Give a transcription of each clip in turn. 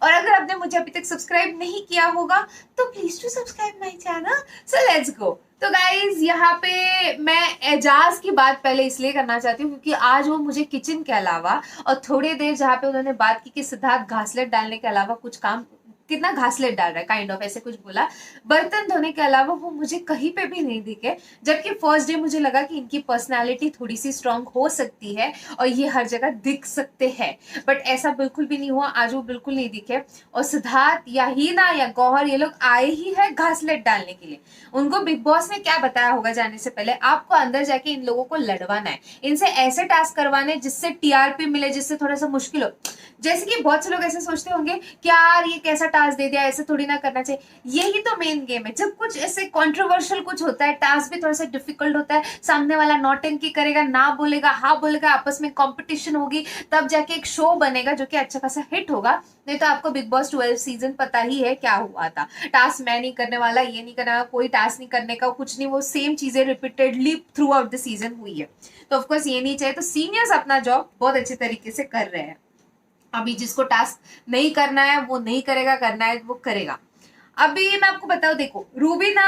और अगर आपने मुझे अभी तक सब्सक्राइब नहीं किया होगा तो please to subscribe my channel. So let's go. तो गाइज यहाँ पे मैं एजाज की बात पहले इसलिए करना चाहती हूँ क्योंकि आज वो मुझे किचन के अलावा और थोड़ी देर जहाँ पे उन्होंने बात की कि सिद्धार्थ घासलेट डालने के अलावा कुछ काम, कितना घासलेट डाल रहा है काइंड ऑफ ऐसे कुछ बोला, बर्तन धोने के अलावा वो मुझे कहीं पे भी नहीं दिखे। जबकि फर्स्ट डे मुझे लगा कि इनकी पर्सनालिटी थोड़ी सी स्ट्रांग हो सकती है और ये हर जगह दिख सकते हैं, बट ऐसा बिल्कुल भी नहीं हुआ। आज वो बिल्कुल नहीं दिखे। और सिद्धार्थ या हीना या गौहर ये लोग आए ही है घासलेट डालने के लिए। उनको बिग बॉस ने क्या बताया होगा जाने से पहले, आपको अंदर जाके इन लोगों को लड़वाना है, इनसे ऐसे टास्क करवाने जिससे टीआरपी मिले, जिससे थोड़ा सा मुश्किल हो। जैसे कि बहुत से लोग ऐसे सोचते होंगे कि यार ये कैसा टास्क दे दिया, ऐसे थोड़ी ना करना चाहिए। यही तो मेन गेम है। जब कुछ ऐसे कंट्रोवर्शियल कुछ होता है, टास्क भी थोड़ा सा डिफिकल्ट होता है, सामने वाला नौटंकी करेगा, ना बोलेगा, हाँ बोलेगा, आपस में कंपटीशन होगी, तब जाके एक शो बनेगा जो कि अच्छा खासा हिट होगा। नहीं तो आपको बिग बॉस 12 सीजन पता ही है क्या हुआ था। टास्क मैं नहीं करने वाला, ये नहीं करने वाला, कोई टास्क नहीं करने का, कुछ नहीं, वो सेम चीजें repeatedly through out the season हुई है। तो ऑफकोर्स ये नहीं चाहिए। तो सीनियर्स अपना जॉब बहुत अच्छे तरीके से कर रहे हैं। अभी जिसको टास्क नहीं करना है वो नहीं करेगा, करना है वो करेगा। अभी मैं आपको बताऊं, देखो रूबीना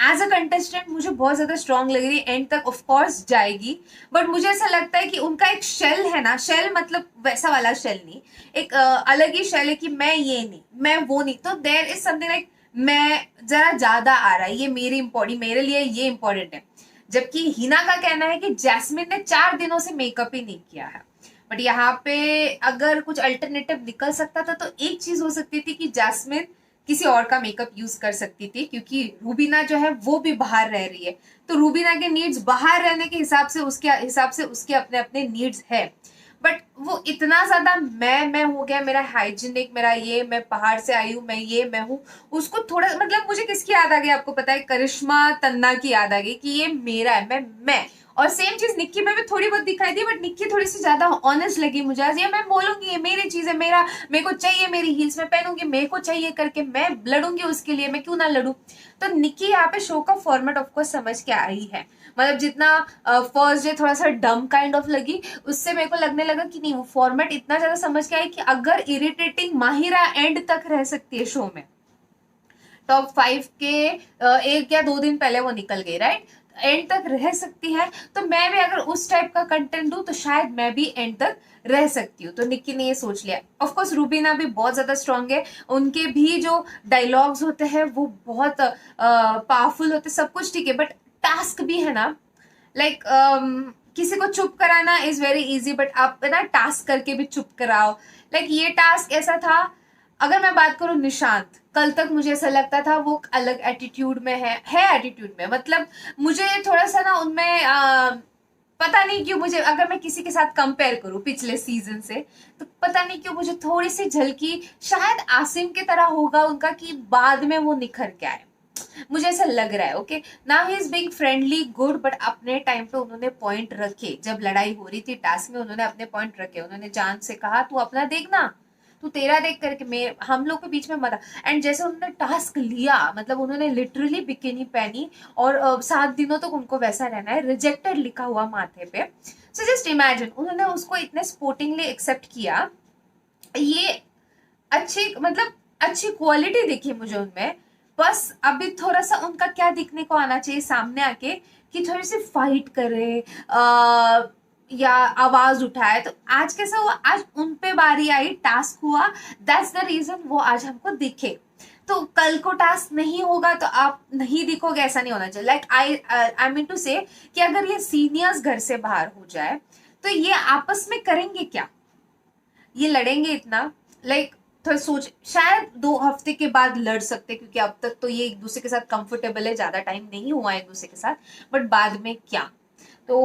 एज अ कंटेस्टेंट मुझे बहुत ज्यादा स्ट्रांग लग रही है, एंड तक ऑफ कोर्स जाएगी। बट मुझे ऐसा लगता है कि उनका एक शेल है ना, शेल मतलब वैसा वाला शेल नहीं, एक अलग ही शेल है कि मैं ये नहीं, मैं वो नहीं। तो देयर इज समथिंग लाइक मैं जरा ज्यादा आ रहा है, ये मेरी इम्पोर्टेंट, मेरे लिए ये इंपॉर्टेंट है। जबकि हिना का कहना है कि जैस्मिन ने 4 दिनों से मेकअप ही नहीं किया है। बट यहाँ पे अगर कुछ अल्टरनेटिव निकल सकता था तो एक चीज हो सकती थी कि जैस्मिन किसी और का मेकअप यूज कर सकती थी, क्योंकि रूबीना जो है वो भी बाहर रह रही है। तो रूबीना के नीड्स बाहर रहने के हिसाब से उसके अपने अपने नीड्स है। बट वो इतना ज्यादा मैं हो गया, मेरा हाइजीनिक, मेरा ये, मैं पहाड़ से आई हूँ, मैं ये मैं हूँ। उसको थोड़ा मतलब मुझे किसकी याद आ गई आपको पता है? करिश्मा तन्ना की याद आ गई कि ये मेरा है, मैं। और सेम चीज निक्की में भी थोड़ी बहुत दिखाई दी, बट निक्की थोड़ी सी ज्यादा ऑनेस्ट लगी मुझे आज। ये मैं बोलूंगी ये मेरी चीज है, मेरा, मेरे को चाहिए, मेरी हील्स में पहनूंगी, मेरे को चाहिए करके मैं लड़ूंगी उसके लिए, मैं क्यों ना लड़ू। तो निक्की यहाँ पे शो का फॉर्मेट ऑफकोर्स समझ के आई है। मतलब जितना फर्स्ट डे थोड़ा सा डम काइंड ऑफ लगी, उससे मेरे को लगने लगा कि नहीं, वो फॉर्मेट इतना ज्यादा समझ के आई कि अगर इरिटेटिंग माहिरा एंड तक रह सकती है शो में, टॉप 5 के 1 या 2 दिन पहले वो निकल गई राइट, एंड तक रह सकती है। तो मैं भी अगर उस टाइप का कंटेंट दूं तो शायद मैं भी एंड तक रह सकती हूँ। तो निक्की ने ये सोच लिया। ऑफ कोर्स रूबीना भी बहुत ज्यादा स्ट्रांग है, उनके भी जो डायलॉग्स होते हैं वो बहुत पावरफुल होते, सब कुछ ठीक है, बट टास्क भी है ना, लाइक किसी को चुप कराना इज वेरी इजी, बट आप ना टास्क करके भी चुप कराओ। लाइक ये टास्क ऐसा था। अगर मैं बात करूं निशांत, कल तक मुझे ऐसा लगता था वो अलग एटीट्यूड में है एटीट्यूड में, मतलब मुझे थोड़ा सा ना उनमें पता नहीं क्यों, मुझे अगर मैं किसी के साथ कंपेयर करूं पिछले सीजन से, तो पता नहीं क्यों मुझे थोड़ी सी झलकी शायद आसिम की तरह होगा उनका, कि बाद में वो निखर के आए। मुझे ऐसा लग रहा है। Okay, now he is being friendly good, but अपने टाइम पे उन्होंने पॉइंट रखे। जब लड़ाई हो रही थी टास्क में उन्होंने अपने पॉइंट रखे, उन्होंने जान से कहा तू अपना देखना, तू तेरा देख करके मैं, हम लोग के बीच में मत। एंड जैसे उन्होंने टास्क लिया, मतलब उन्होंने लिटरली बिकिनी पहनी और 7 दिनों तक उनको वैसा रहना है, रिजेक्टेड लिखा हुआ माथे पे। सो जस्ट इमेजिन उन्होंने उसको इतने स्पोर्टिंगली एक्सेप्ट किया। ये अच्छी, मतलब अच्छी क्वालिटी दिखी मुझे उनमें। बस अभी थोड़ा सा उनका क्या दिखने को आना चाहिए सामने आके, कि थोड़ी सी फाइट करे या आवाज उठाए। तो आज कैसा हुआ, आज उन पे बारी आई, टास्क हुआ, दैट्स द रीजन वो आज हमको दिखे। तो कल को टास्क नहीं होगा तो आप नहीं दिखोगे, ऐसा नहीं होना चाहिए। लाइक आई मीन टू से कि अगर ये सीनियर्स घर से बाहर हो जाए तो ये आपस में करेंगे क्या? ये लड़ेंगे इतना, लाइक थोड़ा सोच, शायद 2 हफ्ते के बाद लड़ सकते, क्योंकि अब तक तो ये एक दूसरे के साथ कंफर्टेबल है, ज्यादा टाइम नहीं हुआ है एक दूसरे के साथ, बट बाद में क्या? तो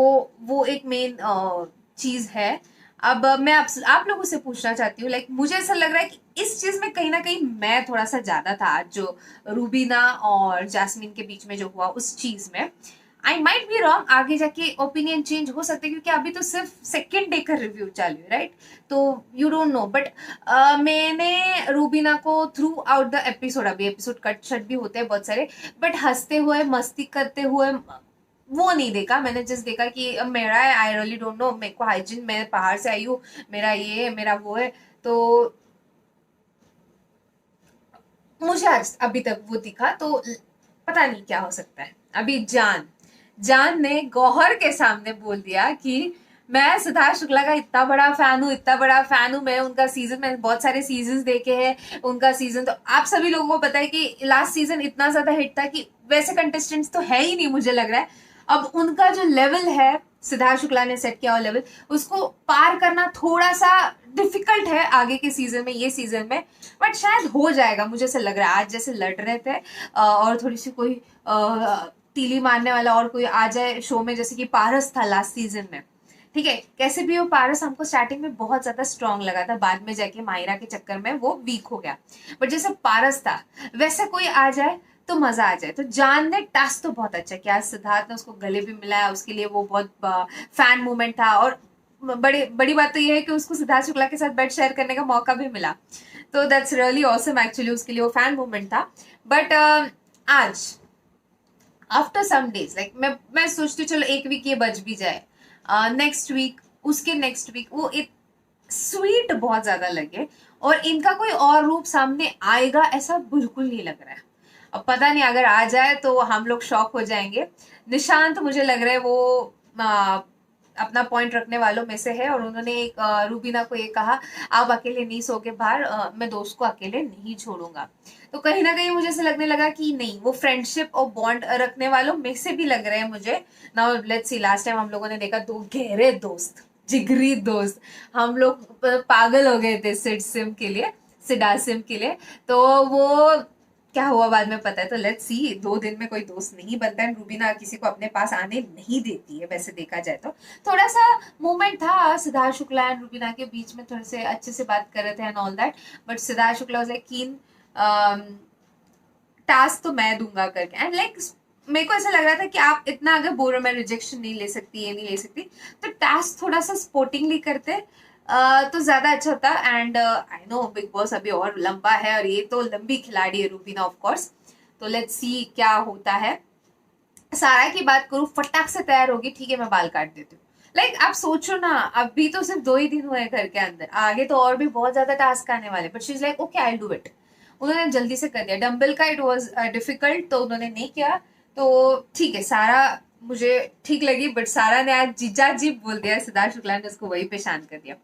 वो एक मेन चीज है। अब मैं आप लोगों से पूछना चाहती हूँ, लाइक मुझे ऐसा लग रहा है कि इस चीज में कहीं ना कहीं मैं थोड़ा सा ज्यादा था आज, जो रूबीना और जैस्मिन के बीच में जो हुआ उस चीज में। आई माइट बी रॉन्ग, आगे जाके ओपिनियन चेंज हो सकते हैं, क्योंकि अभी तो सिर्फ सेकेंड डे का रिव्यू चालू है राइट। तो यू डोंट नो, बट मैंने रूबीना को थ्रू आउट द एपिसोड, अभी एपिसोड कट शट भी होते हैं बहुत सारे, बट हंसते हुए मस्ती करते हुए वो नहीं देखा मैंने। जस्ट देखा कि अब मेरा है, आई रियली डोंट नो, मेरे को हाइजीन, मैं पहाड़ से आई हूँ, मेरा ये है, मेरा वो है। तो मुझे आज अभी तक वो दिखा, तो पता नहीं क्या हो सकता है। अभी जान ने गौहर के सामने बोल दिया कि मैं सिद्धार्थ शुक्ला का इतना बड़ा फैन हूँ, इतना बड़ा फैन हूँ मैं उनका। सीजन में बहुत सारे सीजन देखे हैं उनका। सीजन तो आप सभी लोगों को पता है कि लास्ट सीजन इतना ज्यादा हिट था कि वैसे कंटेस्टेंट्स तो है ही नहीं मुझे लग रहा है। अब उनका जो लेवल है, सिद्धार्थ शुक्ला ने सेट किया हुआ लेवल, उसको पार करना थोड़ा सा डिफिकल्ट है आगे के सीजन में, ये सीजन में। बट शायद हो जाएगा, मुझे ऐसा लग रहा है। आज जैसे लड़ रहे थे और थोड़ी सी कोई तीली मारने वाला और कोई आ जाए शो में, जैसे कि पारस था लास्ट सीजन में, ठीक है। कैसे भी वो पारस हमको स्टार्टिंग में बहुत ज्यादा स्ट्रांग लगा था, बाद में जाके मायरा के चक्कर में वो वीक हो गया। बट जैसे पारस था वैसे कोई आ जाए तो मजा आ जाए। तो जान ने टास्क तो बहुत अच्छा किया, सिद्धार्थ ने उसको गले भी मिलाया, उसके लिए वो बहुत फैन मूवमेंट था। और बड़ी बात तो ये है कि उसको सिद्धार्थ शुक्ला के साथ बेड शेयर करने का मौका भी मिला, तो दैट्स रियली ऑसम एक्चुअली, उसके लिए वो फैन मूवमेंट था। बट आज आफ्टर सम डेज, लाइक मैं सोचती चलो एक वीक ये बच भी जाए, नेक्स्ट वीक, उसके नेक्स्ट वीक वो एक स्वीट बहुत ज्यादा लगे और इनका कोई और रूप सामने आएगा ऐसा बिल्कुल नहीं लग रहा है। अब पता नहीं, अगर आ जाए तो हम लोग शॉक हो जाएंगे। निशांत मुझे लग रहा है वो अपना पॉइंट रखने वालों में से है, और उन्होंने एक रूबीना को ये कहा, आप अकेले नहीं सोगे बाहर, मैं दोस्त को अकेले नहीं छोड़ूंगा। तो कहीं ना कहीं मुझे ऐसा लगने लगा कि नहीं, वो फ्रेंडशिप और बॉन्ड रखने वालों में से भी लग रहे हैं मुझे। Now let's see, last time हम लोगों ने देखा दो गहरे दोस्त, जिगरी दोस्त, हम लोग पागल हो गए थे सिड सिम के लिए। तो वो क्या हुआ बाद में पता है। तो लेट्स सी, 2 दिन में कोई दोस्त नहीं बनता है। रूबीना किसी को अपने पास आने नहीं देती है वैसे देखा जाए तो। थोड़ा सा मूवमेंट था सिद्धार्थ शुक्ला एंड रूबीना के बीच में, थोड़े से अच्छे से बात कर रहे थे and all that. But Siddharth Shukla was like कीन, टास्क तो मैं दूंगा करके। एंड लाइक मेरे को ऐसा लग रहा था कि आप इतना अगर बोल रहे हो मैं रिजेक्शन नहीं ले सकती, ये नहीं ले सकती, तो टास्क थोड़ा सा स्पोर्टिंगली करते तो ज्यादा अच्छा होता। And I know big boss अभी और लंबा है, और ये तो लंबी खिलाड़ी है रूबीना ऑफ कोर्स। तो लेट्स सी क्या होता है। सारा की बात करूं, फटाक से तैयार होगी, ठीक है मैं बाल काट देती हूँ। लाइक आप सोचो ना, अभी तो सिर्फ 2 ही दिन हुए घर के अंदर, आगे तो और भी बहुत ज्यादा टास्क आने वाले। But she is like okay I do it. उन्होंने जल्दी से कर दिया। डम्बल का इट वॉज डिफिकल्ट, तो उन्होंने नहीं किया। तो ठीक है, सारा मुझे ठीक लगी, बट सारा ने आज जीजा जी बोल दिया, सिद्धार्थ शुक्ला ने उसको वही पे शांत कर दिया।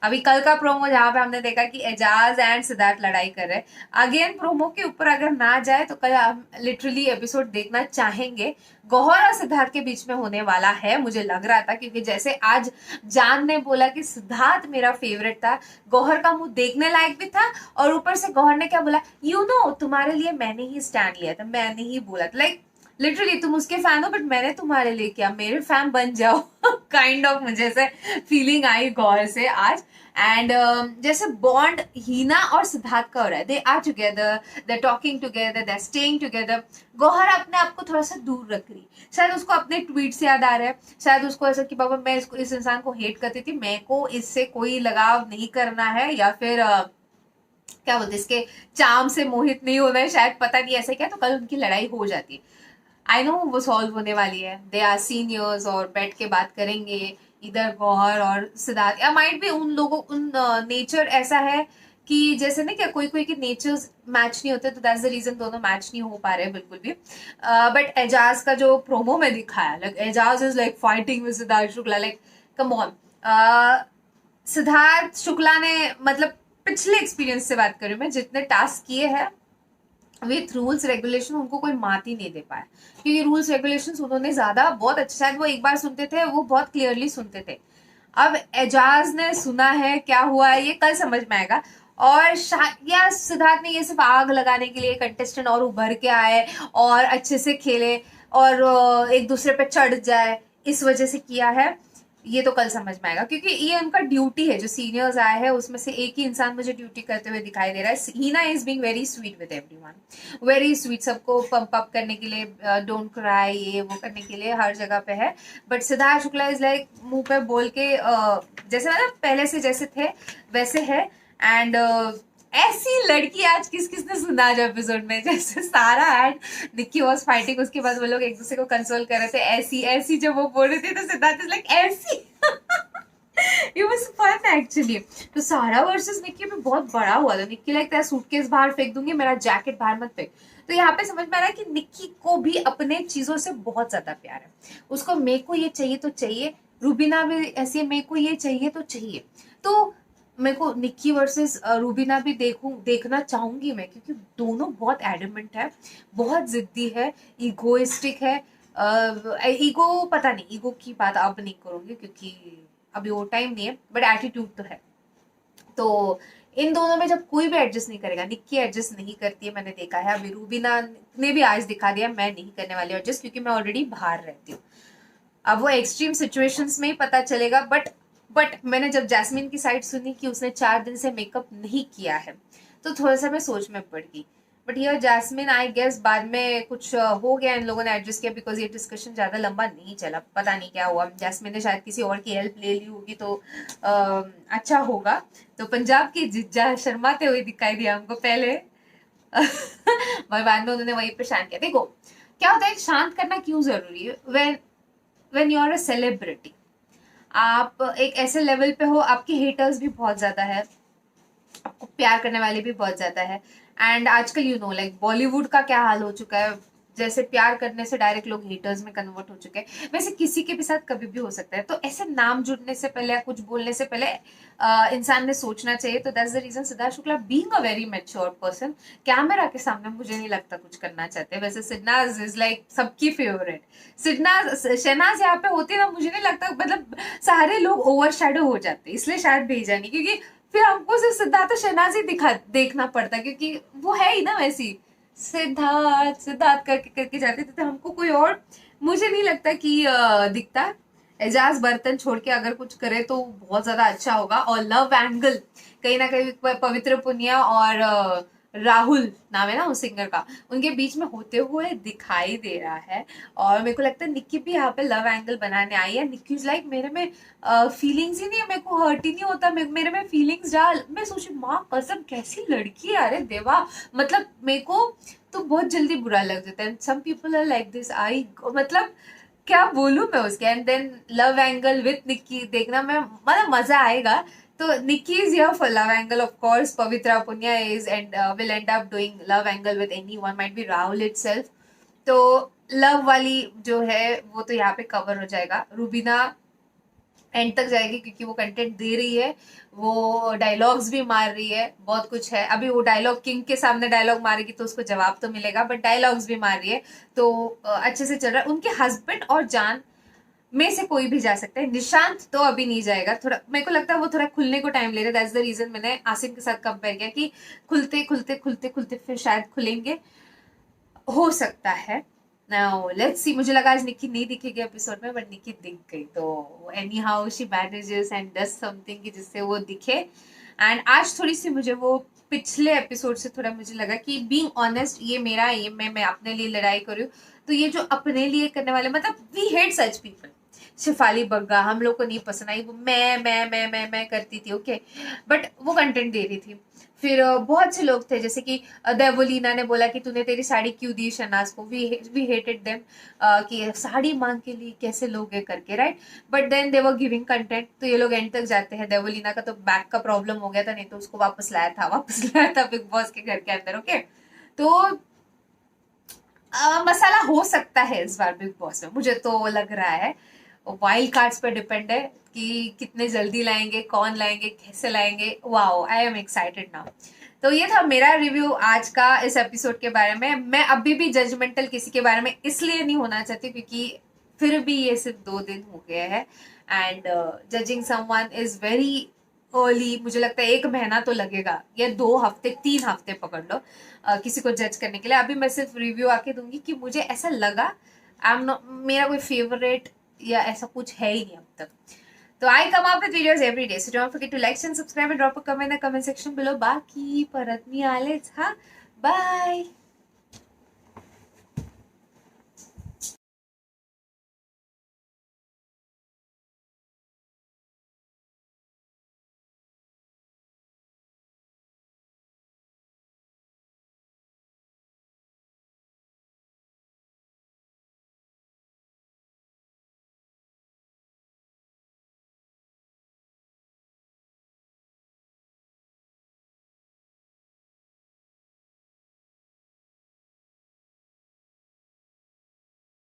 अभी कल का प्रोमो जहां पे हमने देखा कि एजाज एंड सिद्धार्थ लड़ाई कर रहे हैं, अगेन प्रोमो के ऊपर अगर ना जाए तो कल हम लिटरली एपिसोड देखना चाहेंगे। गौहर और सिद्धार्थ के बीच में होने वाला है, मुझे लग रहा था, क्योंकि जैसे आज जान ने बोला कि सिद्धार्थ मेरा फेवरेट था, गौहर का मुंह देखने लायक भी था, और ऊपर से गौहर ने क्या बोला, यू नो तुम्हारे लिए मैंने ही स्टैंड लिया था, मैंने ही बोला था। लाइक लिटरली तुम उसके फैन हो, बट मैंने तुम्हारे लिए किया, मेरे फैन बन जाओ काइंड ऑफ मुझे ऐसे फीलिंग आई गौर से आज। एंड जैसे बॉन्ड हीना और सिद्धार्थ का हो रहा है, they are together, they talking together, they staying together. Gauahar अपने आप को थोड़ा सा दूर रख रही, शायद उसको अपने ट्वीट से याद आ रहा है, शायद उसको ऐसा कि बाबा मैं इस इंसान को हेट करती थी, मेरे को इससे कोई लगाव नहीं करना है, या फिर क्या बोलते इसके चार्म से मोहित नहीं होना है, शायद पता नहीं ऐसा क्या। तो कल उनकी लड़ाई हो जाती है, आई नो वो सॉल्व होने वाली है। दे आर सीनियर्स और बैठ के बात करेंगे, इधर गौहर और सिद्धार्थ, या माइट भी उन लोगों उन नेचर ऐसा है कि जैसे ना क्या कोई कोई के नेचर्स मैच नहीं होते, तो दैट्स द रीजन दोनों मैच नहीं हो पा रहे बिल्कुल भी। बट एजाज का जो प्रोमो में दिखाया, like Eijaz is like fighting with Siddharth Shukla, like come on. Siddharth Shukla ने, मतलब पिछले एक्सपीरियंस से बात करूं मैं, जितने टास्क किए हैं विथ रूल्स रेगुलेशन, उनको कोई मात ही नहीं दे पाया, क्योंकि रूल्स रेगुलेशंस उन्होंने ज्यादा बहुत अच्छे, शायद वो एक बार सुनते थे, वो बहुत क्लियरली सुनते थे। अब एजाज ने सुना है, क्या हुआ है ये कल समझ में आएगा। और या सिद्धार्थ ने ये सिर्फ आग लगाने के लिए कंटेस्टेंट और उभर के आए और अच्छे से खेले और एक दूसरे पे चढ़ जाए, इस वजह से किया है, ये तो कल समझ में आएगा। क्योंकि ये उनका ड्यूटी है, जो सीनियर्स आए हैं उसमें से एक ही इंसान मुझे ड्यूटी करते हुए दिखाई दे रहा है। Hina is being very sweet with everyone, very sweet, सबको पंप अप करने के लिए, डोंट क्राई, ये वो करने के लिए हर जगह पे है। But Siddharth Shukla is like मुंह पे बोल के जैसे मतलब पहले से जैसे थे वैसे है। एंड ऐसी लड़की आज किस किसने सुना आज एपिसोड में, जैसे सारा एंड निक्की वाज फाइटिंग, उसके बाद वो लोग एक दूसरे को कंसोल कर रहे थे, ऐसी ऐसी जब वो बोल रही थी तो सिद्धार्थ इज लाइक ऐसी It was fun actually. तो सारा वर्सेस निक्की में बहुत बड़ा हुआ था. निक्की लगता है सूटकेस बाहर फेंक दूंगी, मेरा जैकेट बाहर मत फेंक. तो यहाँ पे समझ में आ रहा है कि निक्की को भी अपने चीजों से बहुत ज्यादा प्यार है. उसको मेरे को ये चाहिए तो चाहिए, रूबीना भी ऐसी है, मेरे को ये चाहिए तो चाहिए. तो मेरे को निक्की वर्सेस रूबीना भी देखना चाहूंगी मैं, क्योंकि दोनों बहुत एडमेंट है, बहुत जिद्दी है, इगोइस्टिक है. ईगो पता नहीं, ईगो की बात अब नहीं करूंगी क्योंकि अभी वो टाइम नहीं है, बट एटीट्यूड तो है. तो इन दोनों में जब कोई भी एडजस्ट नहीं करेगा, निक्की एडजस्ट नहीं करती है, मैंने देखा है. अभी रूबीना ने भी आज दिखा दिया मैं नहीं करने वाली एडजस्ट, क्योंकि मैं ऑलरेडी बाहर रहती हूँ. अब वो एक्सट्रीम सिचुएशंस में ही पता चलेगा. बट मैंने जब जैस्मिन की साइड सुनी कि उसने 4 दिन से मेकअप नहीं किया है, तो थोड़ा सा मैं सोच में पड़ गई. बट ये जैस्मिन आई गेस बाद में कुछ हो गया, इन लोगों ने एडजस्ट किया, बिकॉज ये डिस्कशन ज्यादा लंबा नहीं चला. पता नहीं क्या हुआ, जैस्मिन ने शायद किसी और की हेल्प ले ली होगी, तो अच्छा होगा. तो पंजाब की जिज्जा शर्माते हुए दिखाई दिया हमको पहले. और बाद में उन्होंने वहीं पे शांत किया. देखो क्या होता है, शांत करना क्यों जरूरी है. When you are a celebrity, आप एक ऐसे लेवल पे हो, आपके हेटर्स भी बहुत ज्यादा है, आपको प्यार करने वाले भी बहुत ज्यादा है. एंड आजकल यू नो लाइक बॉलीवुड का क्या हाल हो चुका है, जैसे प्यार करने से डायरेक्ट लोग हेटर्स में कन्वर्ट हो चुके हैं. वैसे किसी के भी साथ कभी भी हो सकता है. तो ऐसे नाम जुड़ने से पहले या कुछ बोलने से पहले इंसान ने सोचना चाहिए. तो that's the reason Siddharth Shukla being a very mature person, camera के सामने मुझे नहीं लगता कुछ करना चाहते. वैसे सिडनाज इज लाइक सबकी फेवरेट. सिडनाज शहनाज यहाँ पे होती ना, मुझे नहीं लगता, मतलब सारे लोग ओवर शेडो हो जाते, इसलिए शायद भेजा नहीं, क्योंकि फिर हमको सिर्फ सिद्धार्थ और शहनाज ही देखना पड़ता, क्योंकि वो है ही ना वैसी. सिद्धार्थ सिद्धार्थ करके करके जाते थे, तो हमको कोई और मुझे नहीं लगता कि दिखता. एजाज बर्तन छोड़ के अगर कुछ करे तो बहुत ज्यादा अच्छा होगा. और लव एंगल कहीं ना कहीं पवित्र पुनिया और राहुल नाम है ना उस सिंगर का, उनके बीच में होते हुए दिखाई दे रहा है. और मेरे को लगता है निक्की भी यहाँ पे लव एंगल बनाने आई है. निक्की इज लाइक मेरे में फीलिंग्स ही नहीं है, मेरे को हर्ट ही नहीं होता, मेरे में फीलिंग्स डाल. मैं सोची माँ कसम कैसी लड़की है, अरे देवा. मतलब मेरे को तो बहुत जल्दी बुरा लग जाता है. Some people are like this. I मतलब क्या बोलूं मैं उसके. And then love angle with Nikki देखना मैं, मतलब मजा आएगा. तो Nikki is here for love angle of course. Pavitra Punia is and will end up doing love angle with anyone, might be Rahul itself. तो लव वाली जो है वो तो यहाँ पे कवर हो जाएगा. रूबीना एंड तक जाएगी क्योंकि वो कंटेंट दे रही है, वो डायलॉग्स भी मार रही है, बहुत कुछ है. अभी वो डायलॉग किंग के सामने डायलॉग मारेगी तो उसको जवाब तो मिलेगा, बट डायलॉग्स भी मार रही है. तो अच्छे से चल रहा है. उनके हस्बैंड और जान में से कोई भी जा सकता है. निशांत तो अभी नहीं जाएगा, थोड़ा मेरे को लगता है वो थोड़ा खुलने को टाइम ले रहे. दैट्स द रीजन मैंने आसिम के साथ कंपेयर किया कि खुलते खुलते खुलते खुलते फिर शायद खुलेंगे, हो सकता है. Now let's see. मुझे लगा आज निक्की नहीं दिखेगी एपिसोड में, बट निक्की दिख गई. तो any how she manages and does something कि जिससे वो दिखे. एंड आज थोड़ी सी मुझे वो पिछले एपिसोड से थोड़ा मुझे लगा कि बीइंग ऑनेस्ट, ये मेरा ये मैं अपने लिए लड़ाई करूँ. तो ये जो अपने लिए करने वाले, मतलब we hate such people. Shefali Bagga हम लोग को नहीं पसंद आई. वो मैं करती थी, ओके, बट वो कंटेंट दे रही थी. फिर बहुत से लोग थे, जैसे कि देवलीना ने बोला कि तूने तेरी साड़ी क्यों दी शहनाज को. वी हेटेड देम कि साड़ी मांग के लिए कैसे लोग ये करके, right. But then they were giving content, तो ये लोग एंड तक जाते हैं. देवलीना का तो बैक का प्रॉब्लम हो गया था, नहीं तो उसको वापस लाया था बिग बॉस के घर के अंदर, ओके. तो मसाला हो सकता है इस बार बिग बॉस में, मुझे तो लग रहा है. वाइल्ड कार्ड्स पर डिपेंड है कि कितने जल्दी लाएंगे, कौन लाएंगे, कैसे लाएंगे. Wow, I am excited now. तो ये था मेरा रिव्यू आज का इस एपिसोड के बारे में. मैं अभी भी जजमेंटल किसी के बारे में इसलिए नहीं होना चाहती क्योंकि फिर भी ये सिर्फ 2 दिन हो गए हैं. And judging someone is very early. मुझे लगता है 1 महीना तो लगेगा, या 2 हफ्ते 3 हफ्ते पकड़ लो किसी को जज करने के लिए. अभी मैं सिर्फ रिव्यू आके दूंगी कि मुझे ऐसा लगा. आई एम नॉट, मेरा कोई फेवरेट या ऐसा कुछ है ही नहीं अब तक. तो I come up with videos every day, so don't forget to like and subscribe and drop a comment in the comment section below. Baki, परत मी आलेच. हा, बाय.